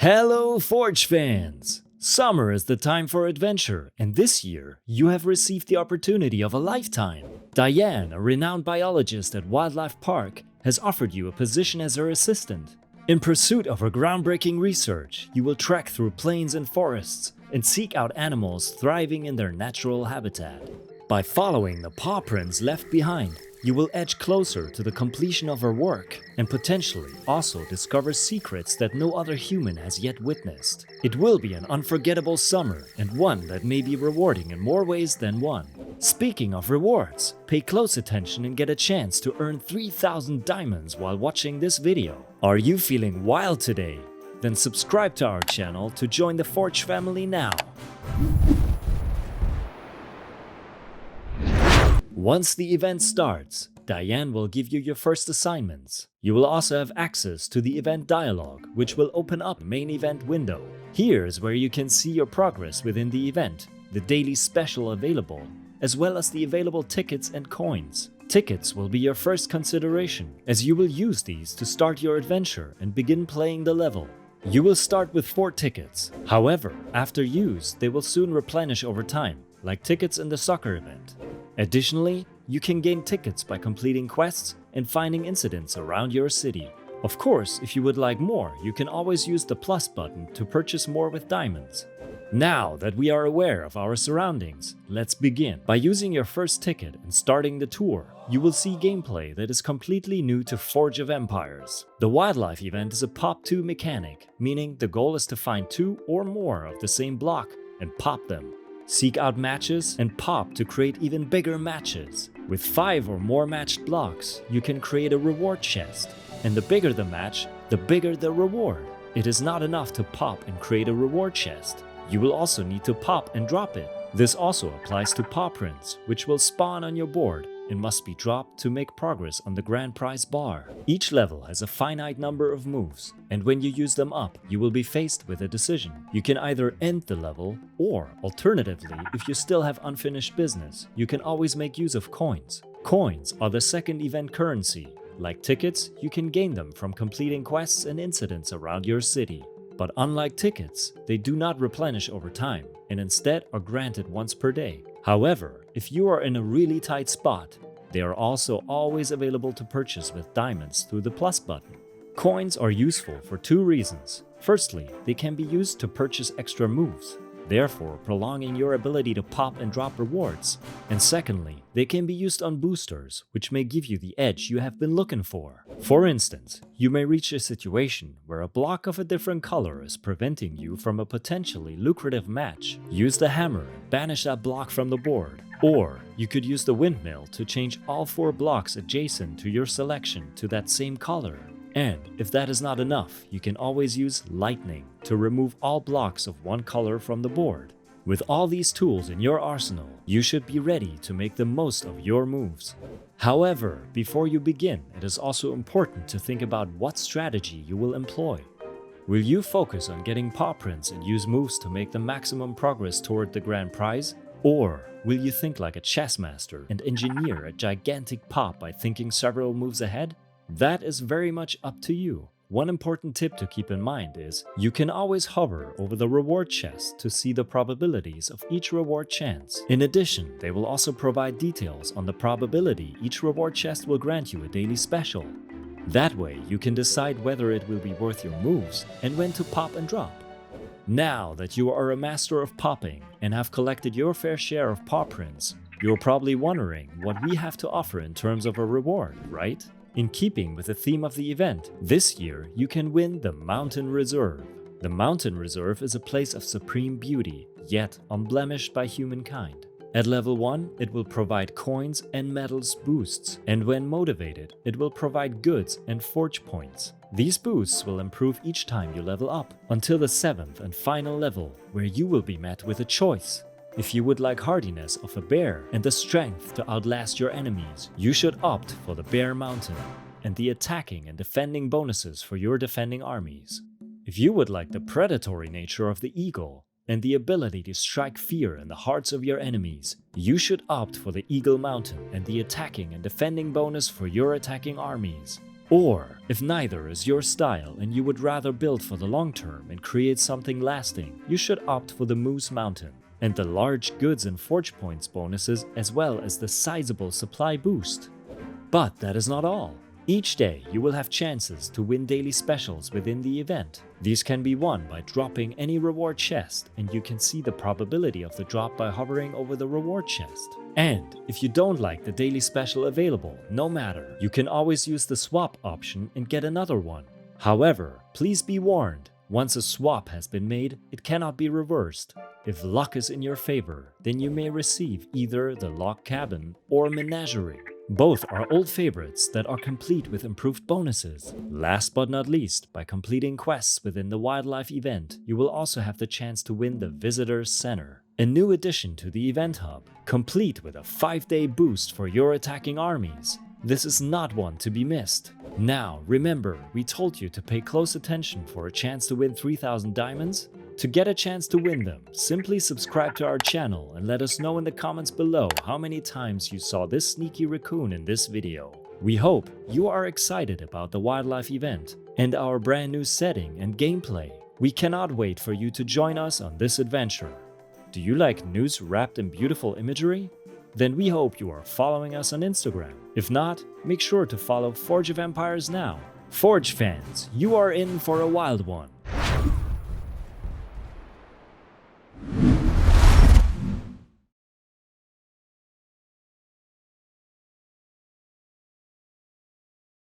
Hello, Forge fans! Summer is the time for adventure, and this year you have received the opportunity of a lifetime. Diane, a renowned biologist at Wildlife Park, has offered you a position as her assistant. In pursuit of her groundbreaking research, you will trek through plains and forests and seek out animals thriving in their natural habitat. By following the paw prints left behind, you will edge closer to the completion of her work and potentially also discover secrets that no other human has yet witnessed. It will be an unforgettable summer and one that may be rewarding in more ways than one. Speaking of rewards, pay close attention and get a chance to earn 3,000 diamonds while watching this video. Are you feeling wild today? Then subscribe to our channel to join the Forge family now. Once the event starts, Diane will give you your first assignments. You will also have access to the event dialogue, which will open up the main event window. Here is where you can see your progress within the event, the daily special available, as well as the available tickets and coins. Tickets will be your first consideration, as you will use these to start your adventure and begin playing the level. You will start with 4 tickets. However, after use, they will soon replenish over time, like tickets in the soccer event. Additionally, you can gain tickets by completing quests and finding incidents around your city. Of course, if you would like more, you can always use the plus button to purchase more with diamonds. Now that we are aware of our surroundings, let's begin. By using your first ticket and starting the tour, you will see gameplay that is completely new to Forge of Empires. The wildlife event is a pop 2 mechanic, meaning the goal is to find 2 or more of the same block and pop them. Seek out matches and pop to create even bigger matches. With 5 or more matched blocks, you can create a reward chest. And the bigger the match, the bigger the reward. It is not enough to pop and create a reward chest. You will also need to pop and drop it. This also applies to paw prints, which will spawn on your board and must be dropped to make progress on the grand prize bar. Each level has a finite number of moves, and when you use them up, you will be faced with a decision. You can either end the level, or alternatively, if you still have unfinished business, you can always make use of coins. Coins are the second event currency. Like tickets, you can gain them from completing quests and incidents around your city. But unlike tickets, they do not replenish over time, and instead are granted once per day. However, if you are in a really tight spot, they are also always available to purchase with diamonds through the plus button. Coins are useful for 2 reasons. Firstly, they can be used to purchase extra moves, therefore prolonging your ability to pop and drop rewards. And secondly, they can be used on boosters, which may give you the edge you have been looking for. For instance, you may reach a situation where a block of a different color is preventing you from a potentially lucrative match. Use the hammer and banish that block from the board. Or you could use the windmill to change all 4 blocks adjacent to your selection to that same color. And if that is not enough, you can always use lightning to remove all blocks of one color from the board. With all these tools in your arsenal, you should be ready to make the most of your moves. However, before you begin, it is also important to think about what strategy you will employ. Will you focus on getting paw prints and use moves to make the maximum progress toward the grand prize? Or will you think like a chess master and engineer a gigantic pop by thinking several moves ahead? That is very much up to you. One important tip to keep in mind is you can always hover over the reward chest to see the probabilities of each reward chance. In addition, they will also provide details on the probability each reward chest will grant you a daily special. That way, you can decide whether it will be worth your moves and when to pop and drop. Now that you are a master of popping and have collected your fair share of paw prints, you're probably wondering what we have to offer in terms of a reward, right? In keeping with the theme of the event, this year you can win the Mountain Reserve. The Mountain Reserve is a place of supreme beauty, yet unblemished by humankind. At level 1, it will provide coins and metals boosts, and when motivated, it will provide goods and forge points. These boosts will improve each time you level up, until the 7th and final level, where you will be met with a choice. If you would like hardiness of a bear and the strength to outlast your enemies, you should opt for the Bear Mountain and the attacking and defending bonuses for your defending armies. If you would like the predatory nature of the eagle and the ability to strike fear in the hearts of your enemies, you should opt for the Eagle Mountain and the attacking and defending bonus for your attacking armies. Or, if neither is your style and you would rather build for the long term and create something lasting, you should opt for the Moose Mountain and the large goods and forge points bonuses, as well as the sizable supply boost. But that is not all. Each day you will have chances to win daily specials within the event. These can be won by dropping any reward chest, and you can see the probability of the drop by hovering over the reward chest. And if you don't like the daily special available, no matter, you can always use the swap option and get another one. However, please be warned, once a swap has been made, it cannot be reversed. If luck is in your favor, then you may receive either the Log Cabin or Menagerie. Both are old favorites that are complete with improved bonuses. Last but not least, by completing quests within the wildlife event, you will also have the chance to win the Visitor's Center, a new addition to the event hub, complete with a 5-day boost for your attacking armies. This is not one to be missed. Now, remember, we told you to pay close attention for a chance to win 3,000 diamonds? To get a chance to win them, simply subscribe to our channel and let us know in the comments below how many times you saw this sneaky raccoon in this video. We hope you are excited about the wildlife event and our brand new setting and gameplay. We cannot wait for you to join us on this adventure. Do you like news wrapped in beautiful imagery? Then we hope you are following us on Instagram. If not, make sure to follow Forge of Empires now. Forge fans, you are in for a wild one.